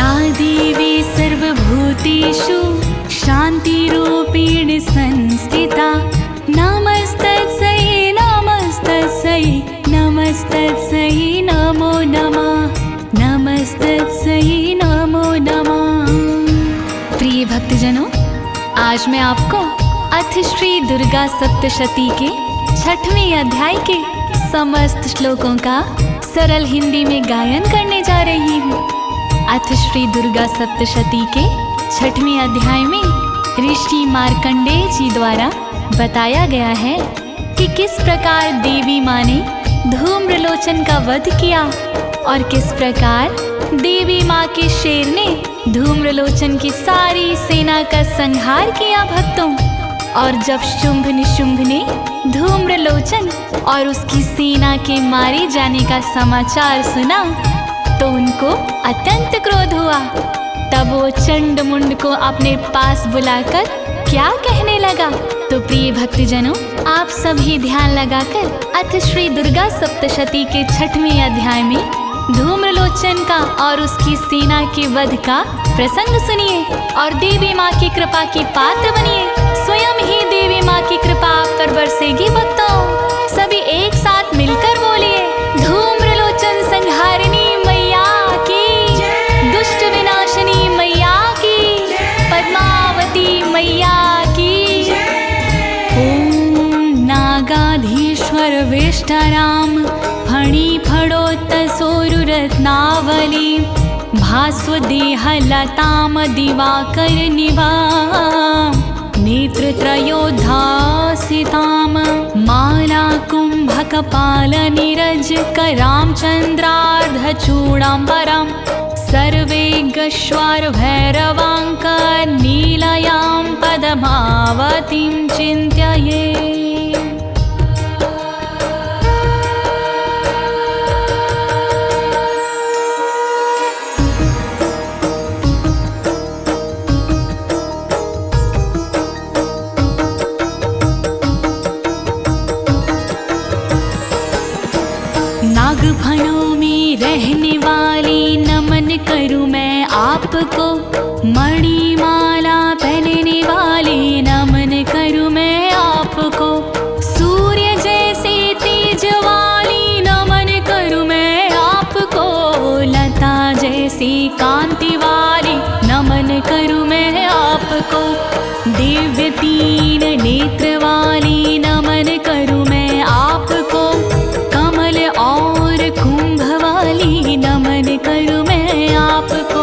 या देवी सर्वभूतेषु शान्तिरूपेण संस्थिता नमस्तस्यै नमस्तस्यै नमस्तस्यै नमो नमः नमस्तस्यै नमो नमः। प्रिय भक्तजनों, आज मैं आपको अथ श्री दुर्गा सप्तशती के 6वें अध्याय के समस्त श्लोकों का सरल हिंदी में गायन करने जा रही हूँ। अथ श्री दुर्गा सप्तशती के 6वें अध्याय में ऋषि मार्कंडेय जी द्वारा बताया गया है कि किस प्रकार देवी माँ ने धूम्रलोचन का वध किया और किस प्रकार देवी माँ के शेर ने धूम्रलोचन की सारी सेना का संहार किया भक्तों। और जब शुंभ निशुंभ ने धूम्रलोचन और उसकी सेना के मारे जाने का समाचार सुना तो उनको अत्यंत क्रोध हुआ। तब वो चंड मुंड को अपने पास बुलाकर क्या कहने लगा। तो प्रिय भक्तजनों, आप सभी ध्यान लगाकर अथ श्री दुर्गा सप्तशती के 6वें अध्याय में धूम्रलोचन का और उसकी सेना के वध का प्रसंग सुनिए और देवी माँ की कृपा की पात्र बनिए। स्वयं ही देवी माँ की कृपा आप पर बरसेगी भक्तों। सभी एक साथ मिलकर बोलिए, धूम्रलोचन संहारिणी मैया की, दुष्ट विनाशिनी मैया की, पद्मावती मैया की। ओम नागाधीश्वर विष्टराम फणी फड़ोत सोरुरत्नावली भास्वदेह लताम दिवाकर निभा नेत्रत्रयोद्धासिताम माला कुंभकपाल नीरज करां चंद्रार्धचूडाम्बरं सर्वेगश्वर भैरवांक नीलयां पद्मावतीं चिन्तये। नागफणों में रहने वाली नमन करूं मैं आपको, मणिमाला पहनने वाली नमन करूं मैं आपको, सूर्य जैसे तेज वाली नमन करूं मैं आपको, लता जैसी कांति वाली नमन करूं मैं आपको, दिव्य तीन नेत्र वाली नमन करूं मैं आपको, और कुंभ वाली नमन करूं मैं आपको,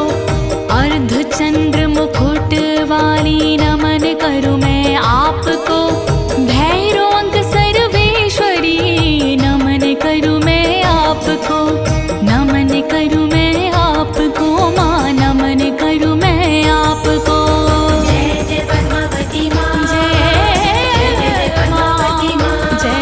अर्धचंद्र मुकुट वाली नमन करूं मैं आपको, भैरवंक सर्वेश्वरी नमन करूं मैं आपको, नमन करूं मैं आपको माँ, नमन करूं मैं आपको। जय जय पद्मावती माँ, जय जय पद्मावती माँ, जय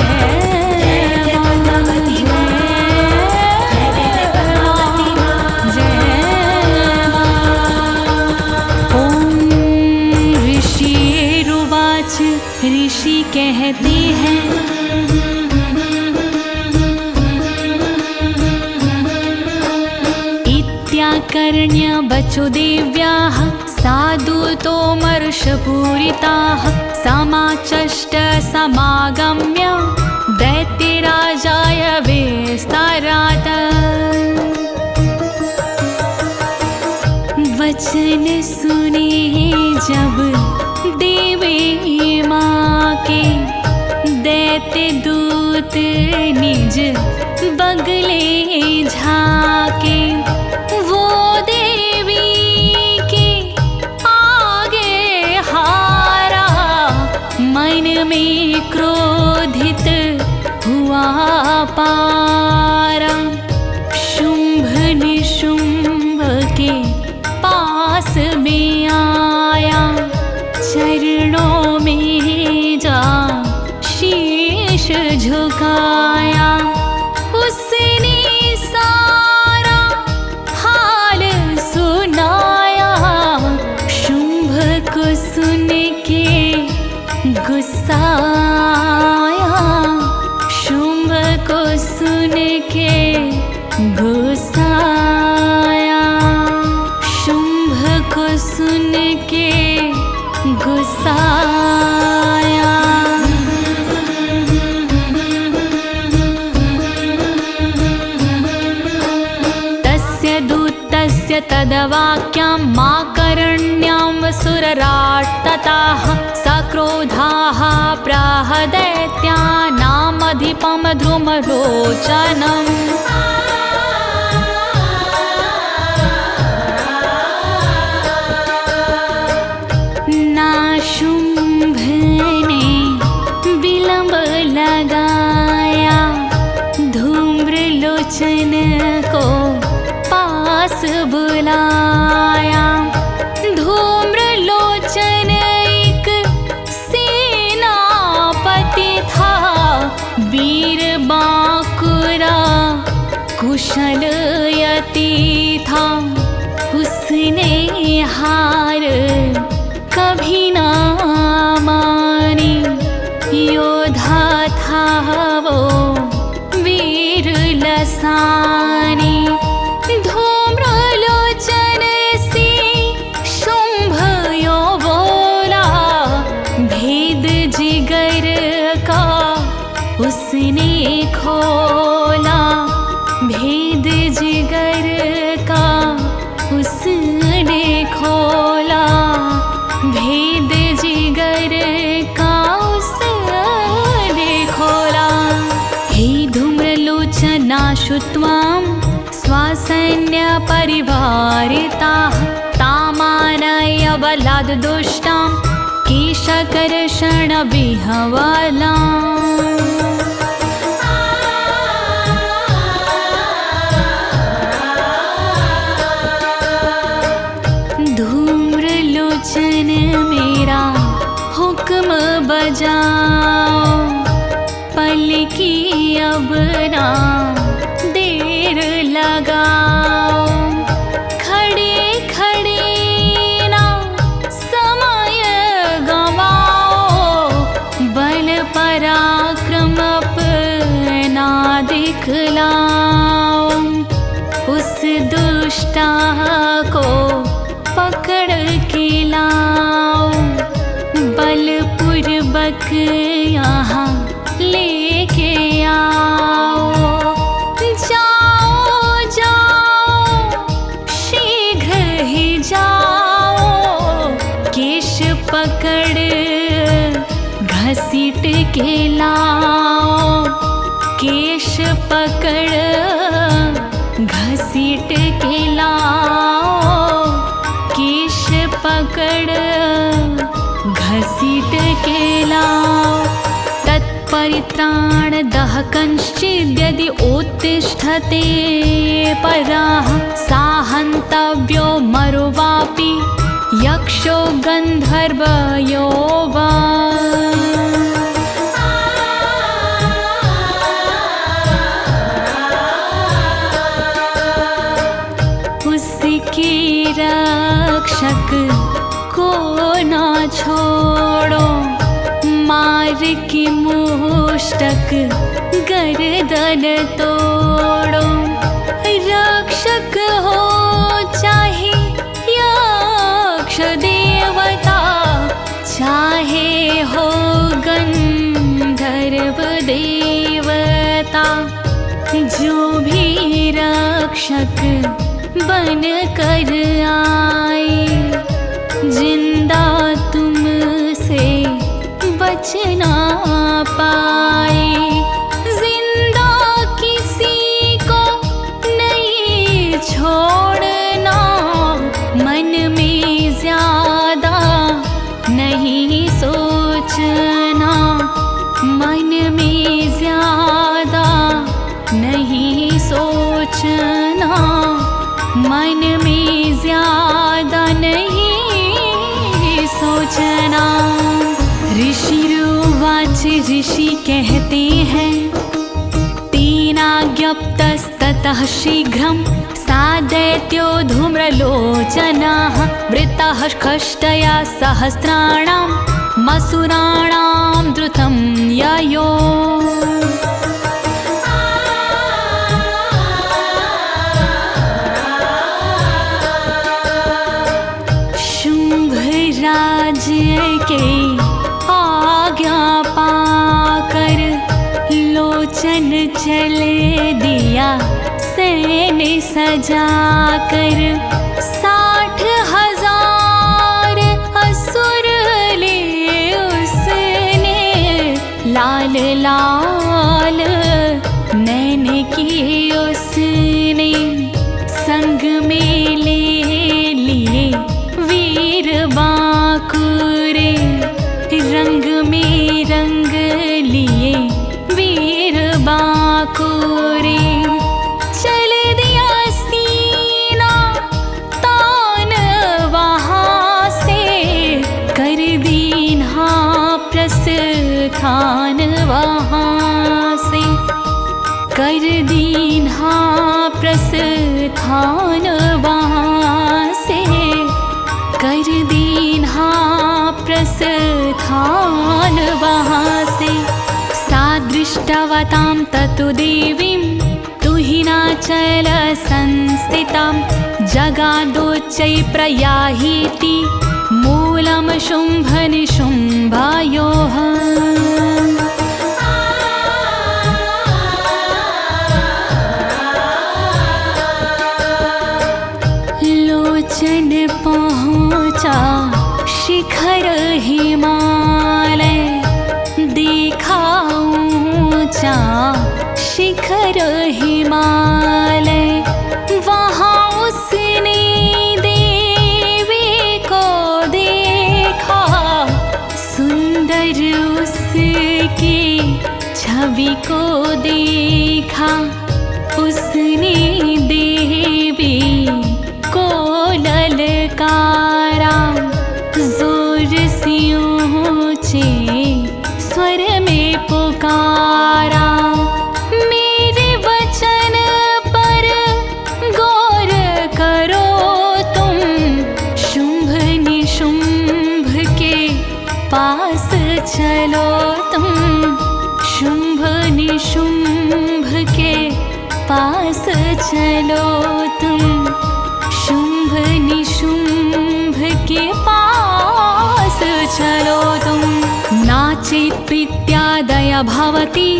ऋषि कहते हैं, इत्याकर्ण्य बचो देव्याः साधु तोमर्षपूरिताः समाचष्ट समागम्य दैत्यराजाय विस्तारात्। वचन सुने जब देवी माँ के दैत्य दूत निज बगले झाके, वो देवी के आगे हारा मन में क्रोधित हुआ पारा, शुंभ निशुंभ के पास में आया, चरणों में जा शीश झुकाया, उसने सारा तद्वाक्यां माकरण्यां सुरराट्तताः सक्रोधाः प्राह दैत्यानामधिपं ध्रुमलोचनम् नाशुम्भने विलम्ब लगाया धूम्रलोचन को पास बुलाया। धूम्रलोचन एक सेनापति था, वीर बांकुरा कुशल यति था। उसने हार कभी ना मानी, योद्धा था वो वीर लसानी। धूम्रलोचन से शुंभ यो बोला, भेद जिगर का उसने खोला। भेद जिगर का उसने खोला, भेद जिगर का उसने खोला। हे धूम्रलोचना श्रुत्वां स्वासैन्य परिवारिताः तामानय बलाद्दुष्टां केशकर्षण विह्वलाम्। धूम्रलोचन मेरा हुक्म बजाओ, पलकी अब ना देर लगाओ। खड़े खड़े ना समय गवाओ, बल पराक्रम अपना दिखलाओ। उस दुष्टा को पकड़ के लाओ, बलपूर्वक यहाँ लेके आओ। जाओ जाओ शीघ्र ही जाओ, केश पकड़ घसीट के लाओ। केश पकड़ घसीट के लाओ, केश पकड़ घसीट के लाओ। तत्परित्राणदः कश्चिद्यदि उत्तिष्ठते पराः, साहन्तव्यो मरुवापि यक्षो गन्धर्वयो वा। उसके रक्षक को ना छोड़ो, मार के मुष्टक गर्दन तोड़ो। रक्षक हो चाहे यक्ष देवता, चाहे हो गंधर्व देवता। जो भी रक्षक बन कर आए, जिंदा तुमसे बच ना पाए। जिंदा किसी को नहीं छोड़ना, मन में ज्यादा नहीं सोचना। मन में ज्यादा नहीं सोचना, मन में ज्यादा नहीं सोचना। ऋषिरुवाच, ऋषि कहते हैं, तेनाज्ञप्तस्ततः शीघ्रं सा दैत्यो धूम्रलोचनः वृत्तः कष्टया सहस्राणां मसुराणां द्रुतं ययो। शुंभराज के आज्ञा पाकर लोचन चल दिया सैन्य सजाकर। रंग में रंग लिए वीर बांकुरे। चल दिया सीना तान वहाँ से, कर दीन्हा प्रस्थान वहाँ से, कर दीन्हा प्रस्थान वहाँ से, कर दीन्हा प्रस्थान वहाँ से। सा दृष्टवतां ततु देवीं तुहिनाचल संस्थितां, जगादोच्चै प्रयाहीति मूलं शुम्भ निशुम्भयोः। लोचन पहुँचा शिखर हिमालय, देखा ऊँचा शिखर हिमालय। वहाँ उसने देवी को देखा, सुंदर उसकी छवि को देखा। उसने देवी को ललकारा, जोर से ऊँचे स्वर में पुकारा। मेरे वचन पर गौर करो तुम, शुंभ निशुंभ के पास चलो तुम, शुंभ निशुंभ के पास चलो तुम, शुंभ निशुंभ के पास चलो तुम। नाचेत् प्रीत्यादय भवति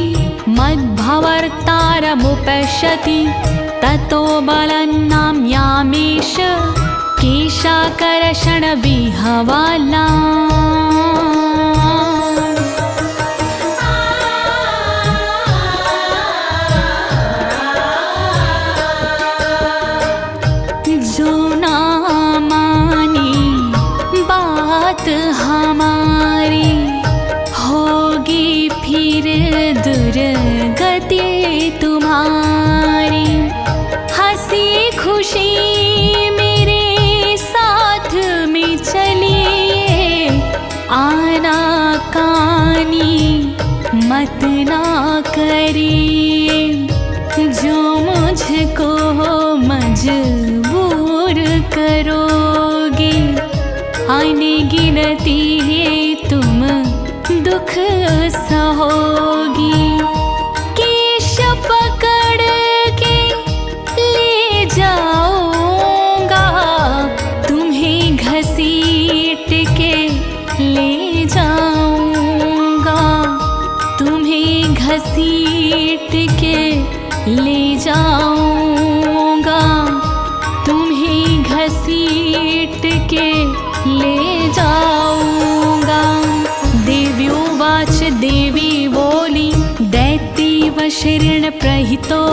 मद्भवर्तारमुपश्यति, ततो बलन्नाम्यामीश केशाकर्षण विहवला। जो ना मानी बात हमारी, होगी फिर दुर्गति तुम्हारी। हंसी खुशी मेरे साथ में चलिए, आना कानी मत ना करिए। जो मुझको मजबूर करोगे, अनगिनती तुम दुख सहोगी। केश पकड़ के ले जाऊंगा, तुम्हें घसीट के ले जाऊंगा, तुम्हें घसीट के ले जाऊंगा, तुम्हें घसीट के ले जाऊंगा। देव्योवाच देवी बोली, दैत्यव शरण प्रहितो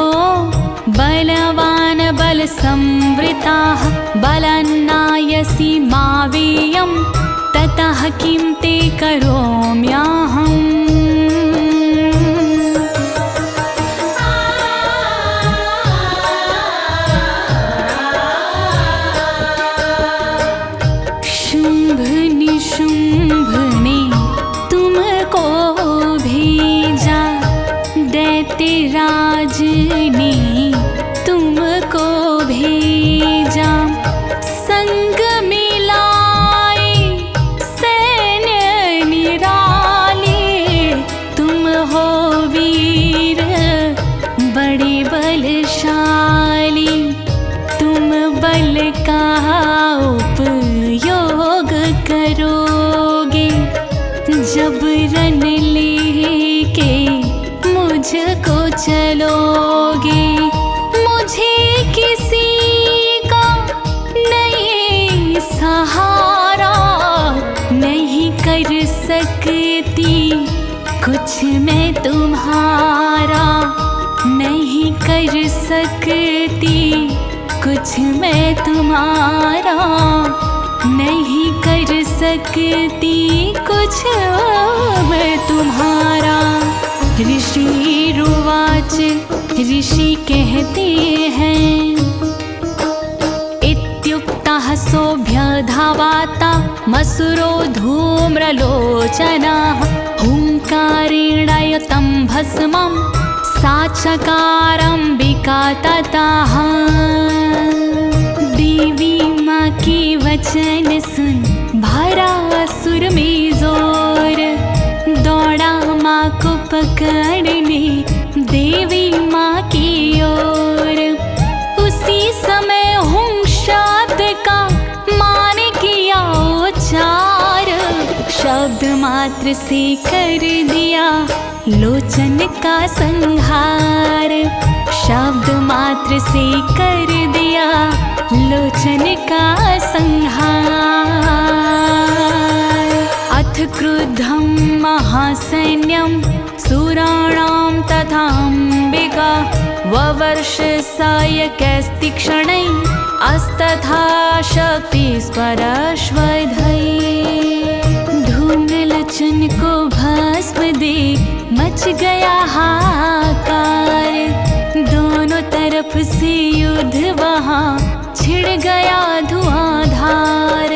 बलवान बल संवृताः, बलन्नायसि मावेयं ततः किं ते करोम्यहम्। शुंभ निशुंभ ने तुमको भेजा, दैत्यराज ने तुमको भेजा। संग मिलाए सैन्य निराले, तुम हो वीर बड़े बलशाली। तुम बल का उपयोग करोगे, जब रण लेके मुझको चलोगे। मुझे किसी का नहीं सहारा, नहीं कर सकती कुछ मैं तुम्हारा, नहीं कर सकती कुछ मैं तुम्हारा, नहीं कर सकती कुछ नाम तुम्हारा। ऋषि रुवाच, ऋषि कहते हैं, इत्युक्तः सोऽभ्यधावाता मसुरो धूम्रलोचनाः। हुङ्कारेण युतं भस्मं साक्षकारम्बिका ततः। देवी माँ की वचन सुन भरा असुर में जोर, दौड़ा माँ को पकड़ने देवी माँ की ओर। उसी समय हुंशात का मान किया उच्चार, शब्द मात्र से कर दिया लोचन का संहार। शब्द मात्र से कर दिया लोचन का संहार। अथ क्रुद्धं महासैन्यं सुराणां तथाम्बिका, ववर्ष सायकैस्तीक्ष्णैः अस्तथा शक्तिस्परश्वधैः। धूम्रलोचन को भस्म दे मच गया हाहाकार, दोनों तरफ से युद्ध वहाँ छिड़ गया धुआंधार।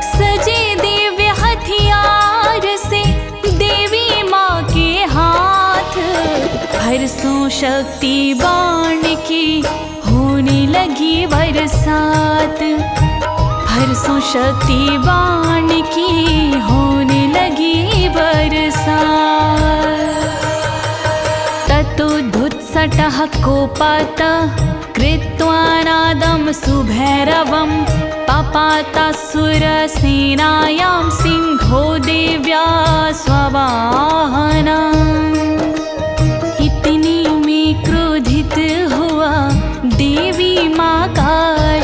सजे दिव्य हथियार से देवी माँ के हाथ, हर्षों शक्ति बाण की होने लगी बरसात। हर्षों शक्ति बाण की होने लगी बरसात। ततोद्धुत्सटः कोपातः कृत्वा नादं सुभैरवं, पपातासुरसेनायां सिंहो देव्या स्ववाहनम्। इतने में क्रोधित हुआ देवी माँ का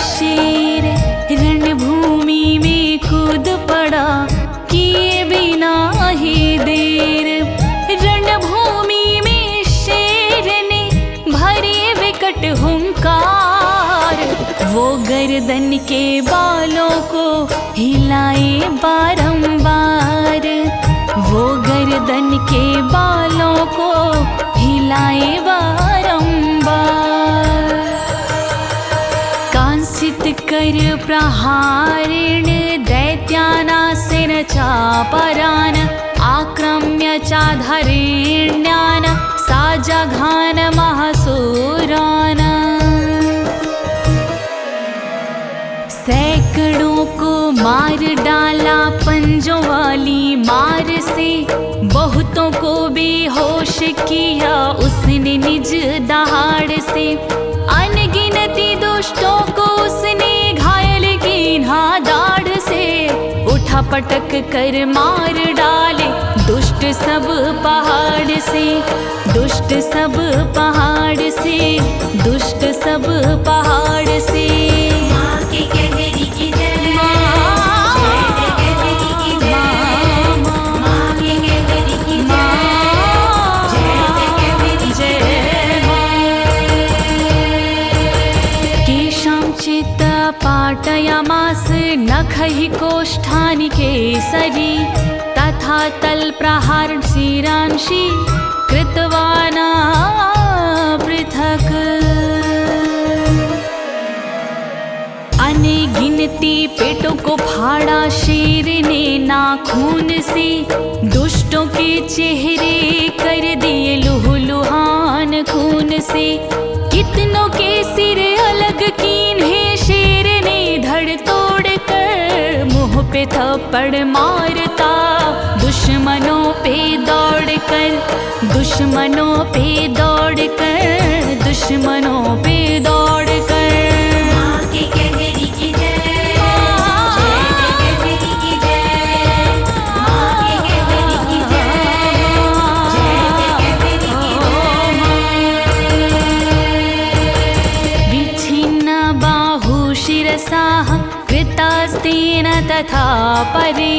शेर, रणभूमि में कूद पड़ा किए बिना ही देर। रणभूमि में शेर ने भरे विकट हुंकार, वो गर्दन के बालों को हिलाए बारंबार। वो गर्दन के बालों को हिलाए बारंबार। कांसित कर प्रहारेण दैत्यानासेन चापरान्, आक्रम्य चाधरेण्यान् सा जघान महासुरान्। सैकड़ों को मार डाला पंजों वाली मार से, बहुतों को बेहोश किया उसने निज दहाड़ से। अनगिनती दुष्टों को उसने घायल कीन्हा दाढ़ से, उठा पटक कर मार डाले दुष्ट सब पहाड़ से। दुष्ट सब पहाड़ से, दुष्ट सब पहाड़ से। पाटयामास नखैः कोष्ठानि केसरी, तथा तल्प्रहार शिरांसि कृतवान् पृथक्। अनगिनती पेटों को फाड़ा शेर ने नाखून से, दुष्टों के चेहरे कर दिए लुहुलुहान खून से। कितनों के सिर अलग कीन्हे शेर ने धड़ तोड़ कर, मुँह पे थप्पड़ मारता दुश्मनों पे दौड़ कर। दुश्मनों पे दौड़ कर, दुश्मनों पे दौड़ कर। कृतास्तेन तथा परे,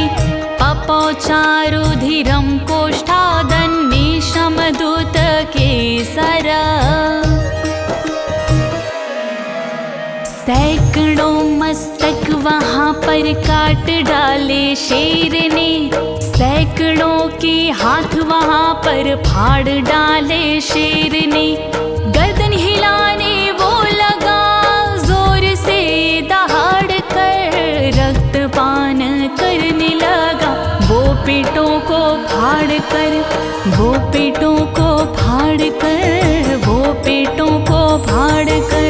पपौचारुधिरं कोष्ठादन्निशमदूतकेसर। सैकड़ों मस्तक वहाँ पर काट डाले शेर ने, सैकड़ों के हाथ वहाँ पर फाड़ डाले शेर ने। गर्दन हिलाने वो लगा जोर से दहाड़ कर, रक्तपान करने लगा वो पेटों को फाड़ कर, वो पेटों को फाड़ कर, वो पेटों को फाड़ कर।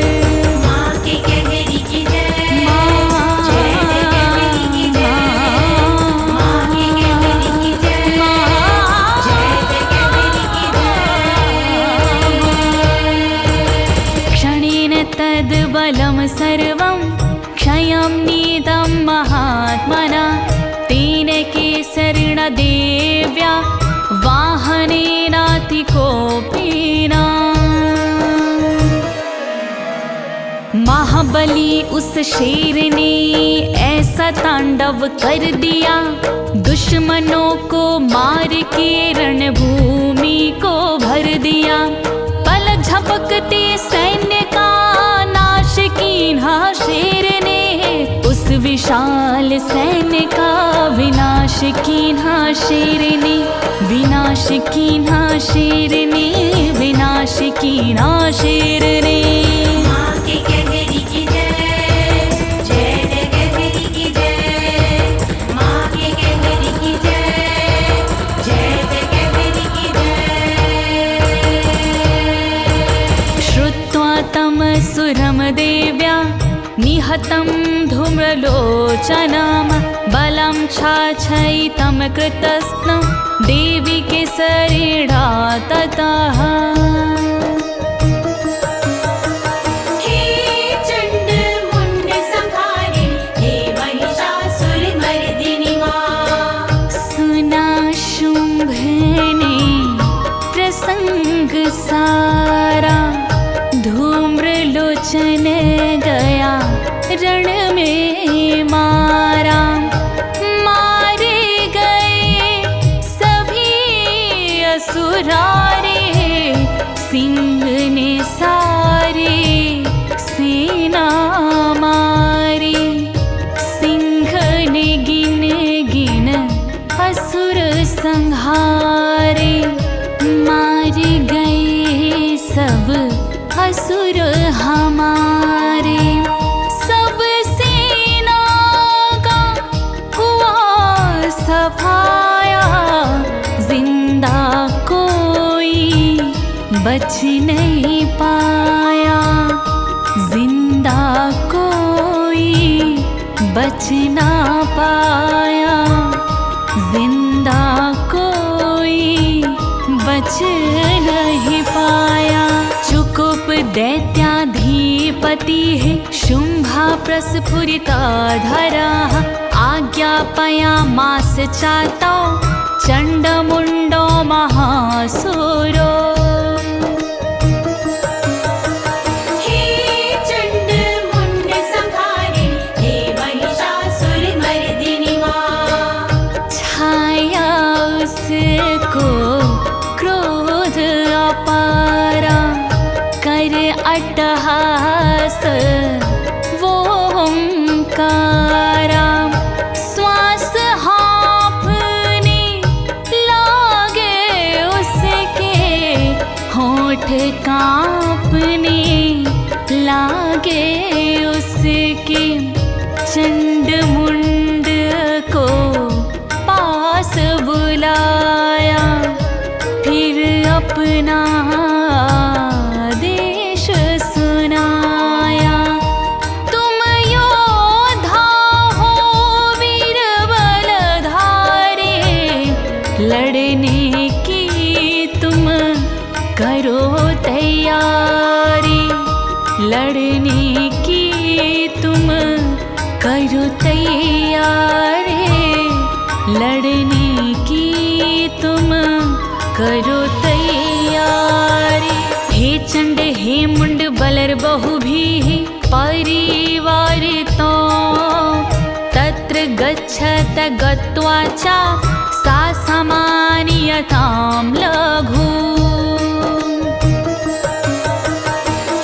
तद्बलं सर्वं क्षयं नीतं महात्मना, तेन केसरेण देव्या वाहनेनातिकोपेना। महाबली उस शेर ने ऐसा तांडव कर दिया, दुश्मनों को मार के रणभूमि को भर दिया। पलक झपकते सैन्य का कीन्हा शेर ने, उस विशाल सैन्य का विनाश कीन्हा शेर ने, विनाश कीन्हा शेर ने, विनाश कीन्हा शेर ने। माँ के कहरी की जय, जय जगदम्बे की जय, माँ के कहरी की जय, जय जगदम्बे की जय। श्रुत्वा तं सुरं देव्या निहतं धूम्रलोचनं, बलं छाछयितं कृतस्नं देवी केसरेणा ततः। हे चंड मुंड संहारिणी, हे महिषासुरमर्दिनी माँ। सुना शुंभ ने प्रसंग सारा, धूम्रलोचन गया रण में मारा। मारे गए सभी असुरारे, सिंह ने सारे सेना मारी। सिंह ने गिन गिन असुर संहारे, मार गए सब असुर हमारे। सब सेना का हुआ सफाया, जिंदा कोई बच नहीं पाया, जिंदा कोई बच ना पाया, जिंदा कोई बच नहीं पाया। चुकुप दैत्याधिपति है शुंभा प्रस्फुरिता धरा, आज्ञापयामास चातौ चंडमुंडो महासुरो। हे चंड मुंड संहारिणी, हे महिषासुरमर्दिनी माँ। छाया उसको क्रोध अपारा, कर अट्टहास वो ओंकारा। श्वास हाँफने लागे उसके, होठ कांपने लागे उसके। चंड मुंड को पास बुलाया, फिर अपना देश सुनाया। तुम योद्धा हो वीर बलधारे, लड़ने की तुम करो तैयारी, लड़ने की तुम करो तैयारी, लड़ने की तुम करो तैयारी। हे चंड हे मुंड बलर बहु भी परिवार तो, तत्र गच्छत गत्वा च सा समानीयतां लघु।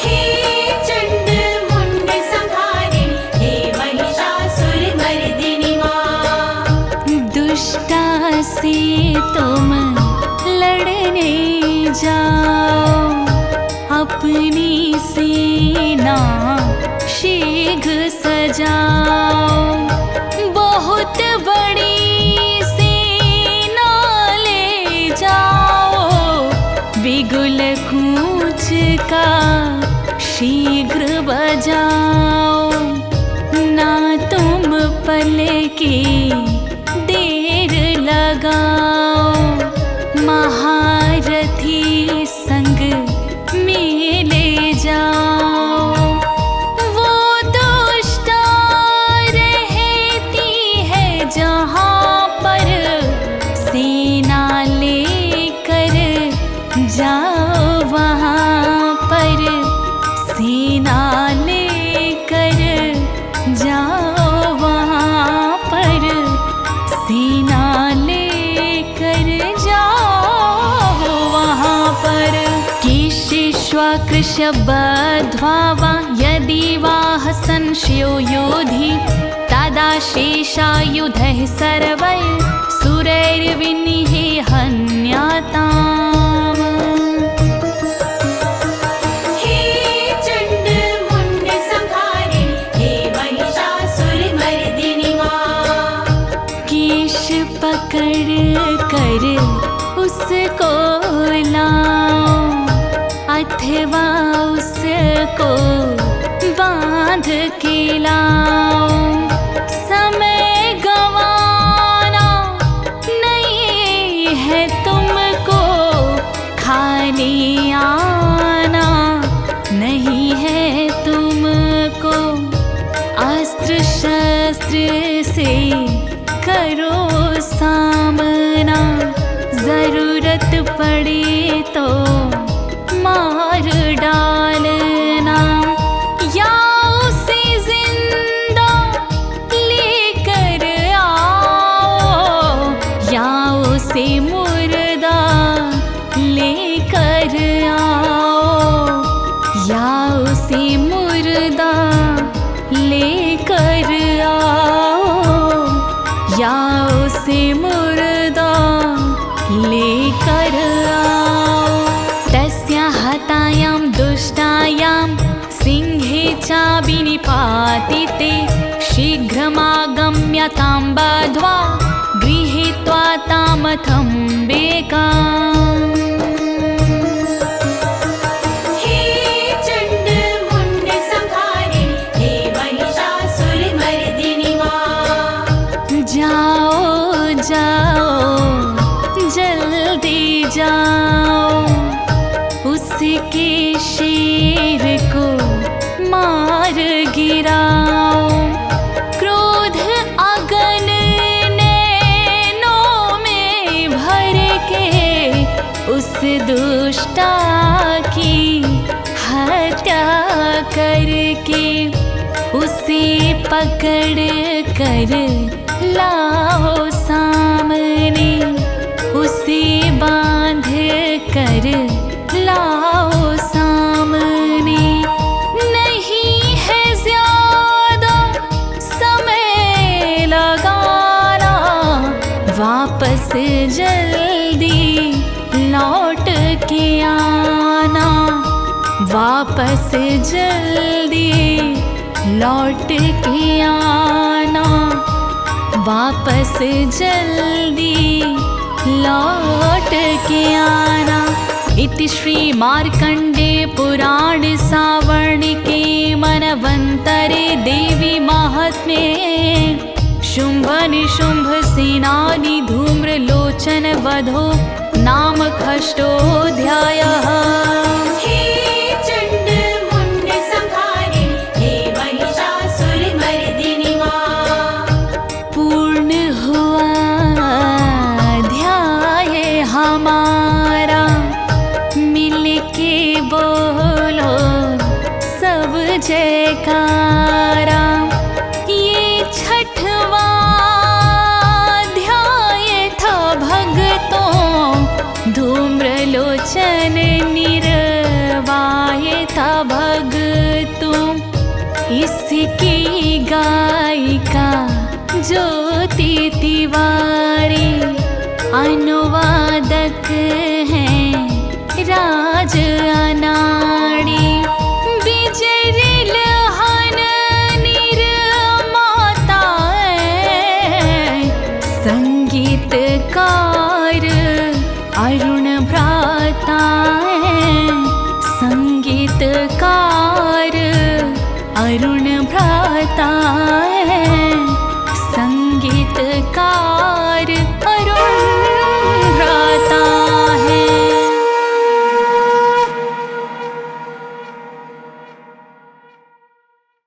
हे चंड मुंड संहारिणी, मर्दिनी माँ। दुष्टा से तुम लड़ने जाओ, अपनी सेना शीघ्र सजाओ। बहुत बड़ी सेना ले जाओ, बिगुल कूच का शीघ्र बजाओ। ना तुम पल की देर लगाओ, महारथी संग में ले जाओ। वो दुष्टा रहती है जहाँ पर, सेना लेकर जाओ वहाँ पर। सेना लेकर जाओ वहाँ पर, सेना लेकर जाओ वहाँ पर। केशिष्वाकृशबद्ध्वा वा यदि वाह संशयो योधि, तदा शेषायुधैः सर्वैः सुरैर्विनिहे हन्याताम्। हे चंड मुंड संहारिणी, हे महिषासुरमर्दिनी माँ। केश पकड़ कर उसको लाओ, अथवा उसको बांध के लाओ। समय गंवाना नहीं है तुमको, खाली आना नहीं है तुमको। अस्त्र शस्त्र से करो सामना, जरूरत पड़े तो मार डालना। या उसे जिंदा लेकर आओ, या उसे मुर्दा लेकर आओ। या उसे मुर्दा लेकर आओ, या उसे मुर्दा लेकर आओ। तस्या हतायां दुष्टायां सिंहे चाबिनिपातिते, शीघ्रमागम्य तां बद्ध्वा गृहीत्वा तामथम्बिकाम्। हे चंड मुंड संहारिणी, हे महिषासुरमर्दिनी माँ। जाओ जाओ जल्दी जाओ, उसके शेर को मार गिराओ। क्रोध अगन नैनों में भर के उस दुष्टा की हत्या करके, उसे पकड़ कर लाओ सामने। उसे बांध कर लाओ सामने। नहीं है ज्यादा समय लगाना, वापस जल्दी लौट के आना। वापस जल्दी लौट के आना। वापस जल्दी लौट के आना। इति श्री मार्कंडे पुराण सावर्णिके मनवंतरे देवी महात्म्ये शुंभ निशुंभ सेनानी धूम्रलोचन वधो नाम षष्ठोऽध्यायः। हे चंड मुंड संहारिणी, हे महिषासुरमर्दिनी माँ। पूर्ण हुआ अध्याय हमारा, मिलके बोलो सब जयकारा। ये छठवां अध्याय था भक्तों, धूम्रलोचन निर ज्योति तिवारी अनुवादक हैं राज अनाड़ी विजय लहन निर्माता संगीतकार अरुण भ्राता संगीतकार अरुण